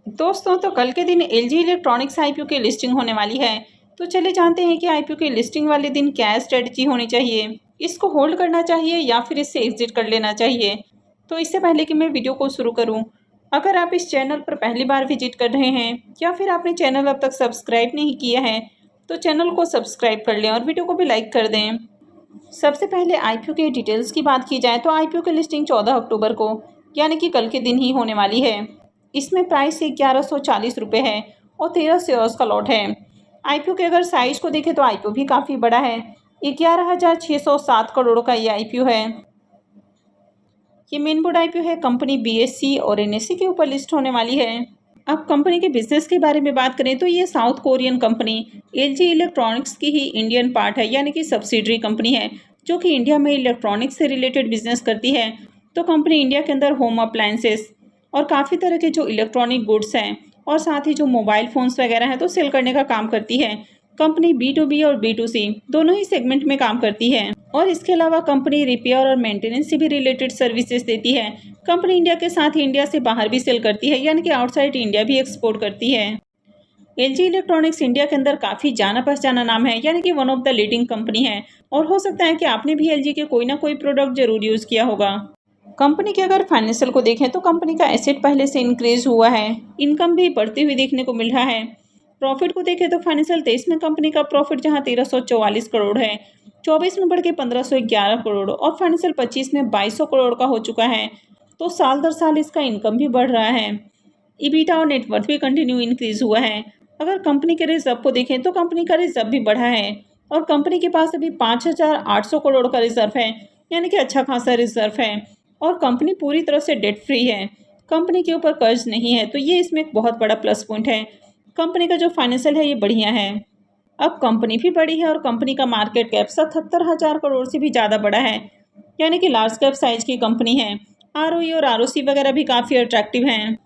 दोस्तों, तो कल के दिन एलजी इलेक्ट्रॉनिक्स आईपीओ की लिस्टिंग होने वाली है। तो चले जानते हैं कि आईपीओ की लिस्टिंग वाले दिन क्या स्ट्रेटजी होनी चाहिए, इसको होल्ड करना चाहिए या फिर इससे एग्जिट कर लेना चाहिए। तो इससे पहले कि मैं वीडियो को शुरू करूं, अगर आप इस चैनल पर पहली बार विजिट कर रहे हैं या फिर आपने चैनल अब तक सब्सक्राइब नहीं किया है, तो चैनल को सब्सक्राइब कर लें और वीडियो को भी लाइक कर दें। सबसे पहले आईपीओ के डिटेल्स की बात की जाए तो आईपीओ की लिस्टिंग 14 अक्टूबर को यानी कि कल के दिन ही होने वाली है। इसमें प्राइस 1140 रुपये है और 13 शेयर्स का लॉट है। आईपीओ के अगर साइज को देखें तो आईपीओ भी काफ़ी बड़ा है। 11,607 करोड़ का ये आईपीओ है। ये मेन बोर्ड आईपीओ है, कंपनी बीएससी और एनएससी के ऊपर लिस्ट होने वाली है। अब कंपनी के बिजनेस के बारे में बात करें तो ये south Korean company LG electronics की ही इंडियन पार्ट है, यानी कि सब्सिडरी कंपनी है जो कि इंडिया में इलेक्ट्रॉनिक्स से रिलेटेड बिजनेस करती है। तो कंपनी इंडिया के अंदर होम अप्लायंसेस और काफ़ी तरह के जो इलेक्ट्रॉनिक गुड्स हैं और साथ ही जो मोबाइल फ़ोन्स वगैरह हैं तो सेल करने का काम करती है। कंपनी बी टू बी और बी टू सी दोनों ही सेगमेंट में काम करती है और इसके अलावा कंपनी रिपेयर और मेंटेनेंस से भी रिलेटेड सर्विसेज देती है। कंपनी इंडिया के साथ ही इंडिया से बाहर भी सेल करती है, यानी कि आउटसाइड इंडिया भी एक्सपोर्ट करती है। एलजी इलेक्ट्रॉनिक्स इंडिया के अंदर काफ़ी जाना पहचाना नाम है, यानी कि one of the leading company है और हो सकता है कि आपने भी एलजी के कोई ना कोई प्रोडक्ट जरूर यूज़ किया होगा। कंपनी के अगर फाइनेंशियल को देखें तो कंपनी का एसेट पहले से इंक्रीज हुआ है, इनकम भी बढ़ती हुई देखने को मिल रहा है। प्रॉफिट को देखें तो फाइनेंशियल 23 में कंपनी का प्रॉफिट जहां 1344 करोड़ है, 24 में बढ़ के 1511 करोड़ और फाइनेंशियल 25 में 2200 करोड़ का हो चुका है। तो साल दर साल इसका इनकम भी बढ़ रहा है। ईबिटा और नेटवर्थ भी कंटिन्यू इंक्रीज हुआ है। अगर कंपनी के रिजर्व को देखें तो कंपनी का रिजर्व भी बढ़ा है और कंपनी के पास अभी 5,800 करोड़ का रिजर्व है, यानी कि अच्छा खासा रिजर्व है और कंपनी पूरी तरह से डेट फ्री है। कंपनी के ऊपर कर्ज नहीं है, तो ये इसमें एक बहुत बड़ा प्लस पॉइंट है। कंपनी का जो फाइनेंशियल है ये बढ़िया है। अब कंपनी भी बड़ी है और कंपनी का मार्केट कैप 77,000 करोड़ से भी ज़्यादा बड़ा है, यानी कि लार्ज कैप साइज की कंपनी है। आरओई और आरओसी वगैरह भी काफ़ी अट्रैक्टिव हैं।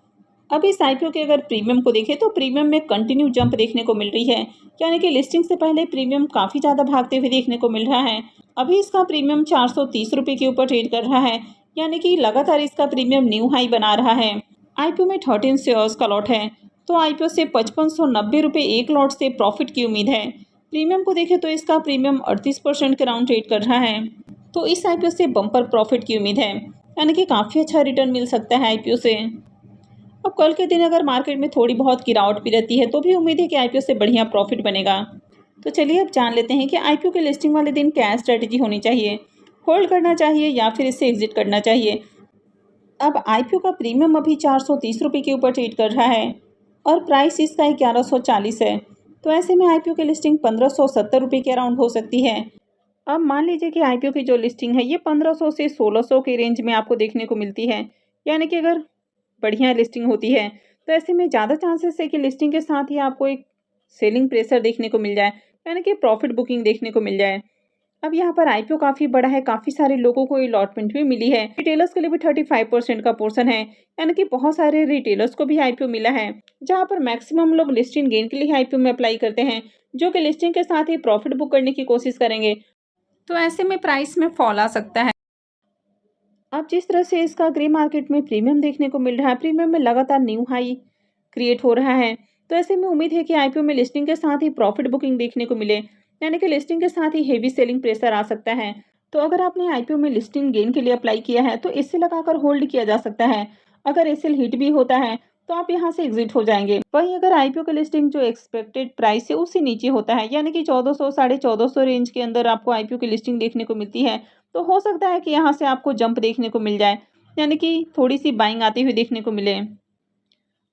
अब इस आईपीओ के अगर प्रीमियम को देखें तो प्रीमियम में कंटिन्यू जंप देखने को मिल रही है, यानी कि लिस्टिंग से पहले प्रीमियम काफ़ी ज़्यादा भागते हुए देखने को मिल रहा है। अभी इसका प्रीमियम 430 रुपये के ऊपर ट्रेड कर रहा है, यानी कि लगातार इसका प्रीमियम न्यू हाई बना रहा है। आईपीओ में 13 शेयर्स का लॉट है, तो आईपीओ से 5590 रुपये एक लॉट से प्रॉफिट की उम्मीद है। प्रीमियम को देखें तो इसका प्रीमियम 38% के राउंड ट्रेड कर रहा है, तो इस आईपीओ से बम्पर प्रॉफिट की उम्मीद है, यानी कि काफ़ी अच्छा रिटर्न मिल सकता है आईपीओ से। अब कल के दिन अगर मार्केट में थोड़ी बहुत गिरावट भी रहती है तो भी उम्मीद है कि आईपीओ से बढ़िया प्रॉफिट बनेगा। तो चलिए अब जान लेते हैं कि आईपीओ के लिस्टिंग वाले दिन क्या स्ट्रेटजी होनी चाहिए, होल्ड करना चाहिए या फिर इससे एग्जिट करना चाहिए। अब आईपीओ का प्रीमियम अभी 430 रुपये के ऊपर ट्रेड कर रहा है और प्राइस इसका 1140 है, तो ऐसे में आईपीओ की लिस्टिंग 1570 रुपये के अराउंड हो सकती है। अब मान लीजिए कि आईपीओ की जो लिस्टिंग है ये 1500 से 1600 के रेंज में आपको देखने को मिलती है, यानी कि अगर बढ़िया लिस्टिंग होती है तो ऐसे में ज़्यादा चांसेस है कि लिस्टिंग के साथ ही आपको एक सेलिंग प्रेशर देखने को मिल जाए, यानी कि प्रॉफिट बुकिंग देखने को मिल जाए। अब यहाँ पर आईपीओ काफ़ी बड़ा है, काफ़ी सारे लोगों को अलॉटमेंट भी मिली है। रिटेलर्स के लिए भी 35% का पोर्शन है, यानी कि बहुत सारे रिटेलर्स को भी आईपीओ मिला है, जहाँ पर मैक्सिमम लोग लिस्टिंग गेन के लिए आईपीओ में अप्लाई करते हैं, जो कि लिस्टिंग के साथ ही प्रॉफिट बुक करने की कोशिश करेंगे। तो ऐसे में प्राइस में फॉल आ सकता है। अब जिस तरह से इसका ग्रे मार्केट में प्रीमियम देखने को मिल रहा है, प्रीमियम में लगातार न्यू हाई क्रिएट हो रहा है, तो ऐसे में उम्मीद है कि आईपीओ में लिस्टिंग के साथ ही प्रॉफिट बुकिंग देखने को मिले, यानी कि लिस्टिंग के साथ ही हेवी सेलिंग प्रेशर आ सकता है। तो अगर आपने आईपीओ में लिस्टिंग गेन के लिए अप्लाई किया है तो इससे लगाकर होल्ड किया जा सकता है। अगर एसएल हिट भी होता है तो आप यहाँ से एग्जिट हो जाएंगे। वहीं अगर आईपीओ का लिस्टिंग जो एक्सपेक्टेड प्राइस है उससे नीचे होता है, यानी कि 1400 1450 रेंज के अंदर आपको आईपीओ की लिस्टिंग देखने को मिलती है, तो हो सकता है कि यहाँ से आपको जंप देखने को मिल जाए, यानी कि थोड़ी सी बाइंग आती हुई देखने को मिले।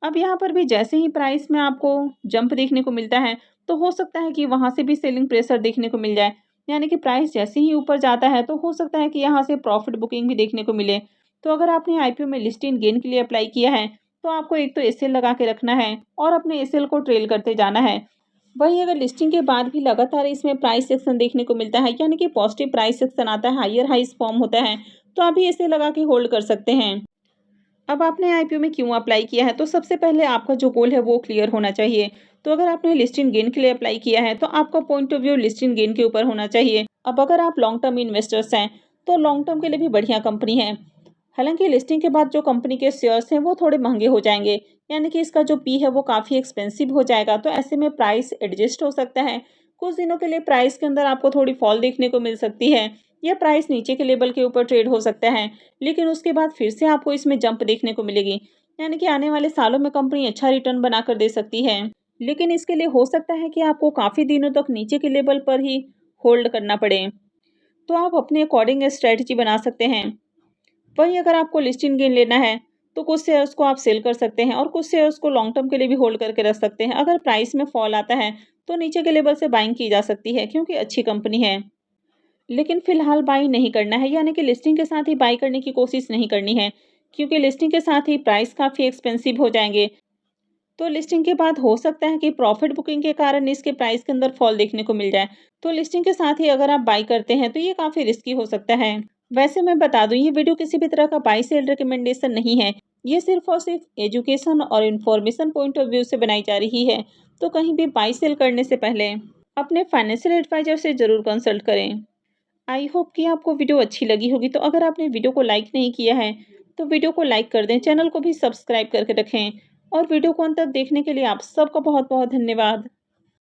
अब यहाँ पर भी जैसे ही प्राइस में आपको जंप देखने को मिलता है तो हो सकता है कि वहाँ से भी सेलिंग प्रेशर देखने को मिल जाए, यानी कि प्राइस जैसे ही ऊपर जाता है तो हो सकता है कि यहाँ से प्रॉफिट बुकिंग भी देखने को मिले। तो अगर आपने आईपीओ में लिस्टिंग गेन के लिए अप्लाई किया है तो आपको एक तो एसएल लगा के रखना है और अपने एसएल को ट्रेल करते जाना है। वहीं अगर लिस्टिंग के बाद भी लगातार इसमें प्राइस सेक्शन देखने को मिलता है, यानी कि पॉजिटिव प्राइस सेक्शन आता है, हायर हाइस फॉर्म होता है, तो अभी इसे लगा के होल्ड कर सकते हैं। अब आपने आईपीओ में क्यों अप्लाई किया है, तो सबसे पहले आपका जो गोल है वो क्लियर होना चाहिए। तो अगर आपने लिस्टिंग गेन के लिए अप्लाई किया है तो आपका point of view listing gain के ऊपर होना चाहिए। अब अगर आप लॉन्ग टर्म इन्वेस्टर्स हैं तो लॉन्ग टर्म के लिए भी बढ़िया कंपनी है। हालांकि लिस्टिंग के बाद जो कंपनी के शेयर्स हैं वो थोड़े महंगे हो जाएंगे, यानी कि इसका जो पी है वो काफ़ी एक्सपेंसिव हो जाएगा। तो ऐसे में प्राइस एडजस्ट हो सकता है। कुछ दिनों के लिए प्राइस के अंदर आपको थोड़ी फॉल देखने को मिल सकती है, या प्राइस नीचे के लेवल के ऊपर ट्रेड हो सकता है, लेकिन उसके बाद फिर से आपको इसमें जंप देखने को मिलेगी। यानी कि आने वाले सालों में कंपनी अच्छा रिटर्न बनाकर दे सकती है, लेकिन इसके लिए हो सकता है कि आपको काफ़ी दिनों तक नीचे के लेवल पर ही होल्ड करना पड़े। तो आप अपने अकॉर्डिंग स्ट्रैटेजी बना सकते हैं। वहीं अगर आपको लिस्टिंग गेन लेना है, तो कुछ शेयर्स को आप सेल कर सकते हैं और कुछ शेयर्स को लॉन्ग टर्म के लिए भी होल्ड करके रख सकते हैं। अगर प्राइस में फॉल आता है, तो नीचे के लेवल से बाइंग की जा सकती है, क्योंकि अच्छी कंपनी है। लेकिन फिलहाल बाई नहीं करना है, यानी कि लिस्टिंग के साथ ही बाई करने की कोशिश नहीं करनी है, क्योंकि लिस्टिंग के साथ ही प्राइस काफ़ी एक्सपेंसिव हो जाएँगे। तो लिस्टिंग के बाद हो सकता है कि प्रॉफिट बुकिंग के कारण इसके प्राइस के अंदर फॉल देखने को मिल जाए। तो लिस्टिंग के साथ ही अगर आप बाई करते हैं, तो ये काफ़ी रिस्की हो सकता है। वैसे मैं बता दूं, ये वीडियो किसी भी तरह का बाई सेल रिकमेंडेशन नहीं है। ये सिर्फ और सिर्फ एजुकेशन और इन्फॉर्मेशन पॉइंट ऑफ व्यू से बनाई जा रही है। तो कहीं भी बाई सेल करने से पहले अपने फाइनेंशियल एडवाइजर से ज़रूर कंसल्ट करें। आई होप कि आपको वीडियो अच्छी लगी होगी। तो अगर आपने वीडियो को लाइक नहीं किया है, तो वीडियो को लाइक कर दें, चैनल को भी सब्सक्राइब करके रखें, और वीडियो को अंत तक देखने के लिए आप सबका बहुत बहुत धन्यवाद।